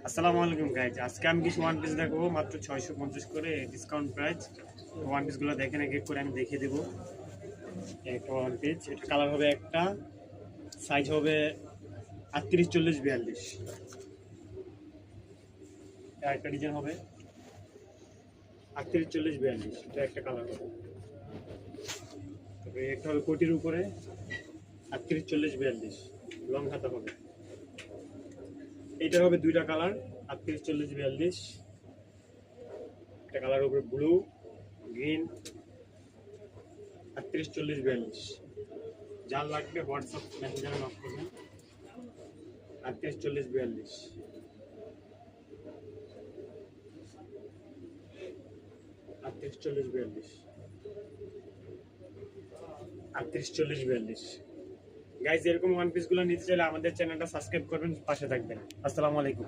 আসসালামু আলাইকুম গাইজ, আজকে আমি কিছু ওয়ান পিস দেখাবো মাত্র 650 করে ডিসকাউন্ট প্রাইস। ওয়ান পিসগুলো দেখেন, এক এক করে আমি দেখিয়ে দেবো। একটা ওয়ান পিস, এটা কালার হবে একটা, সাইজ হবে 38, 40, 42। একটা ডিজাইন হবে 38, 40, 42, এটা একটা কালার হবে। তবে একটা হবে কোটির উপরে 38, 40, 42 লং হাতা হবে। এইটার হবে দুইটা কালার 38, 40, 42। একটা কালার হবে ব্লু গ্রিন 38, 40, 42। যার লাগবে হোয়াটসঅ্যাপ মেসেঞ্জারে নক করবেন 38, 40, 42। 38, 40, 42, 38, 40, 42। গাইজ, এরকম ওয়ান পিসগুলো নিতে চাইলে আমাদের চ্যানেলটা সাবস্ক্রাইব করবেন, পাশে থাকবেন। আসসালামু আলাইকুম।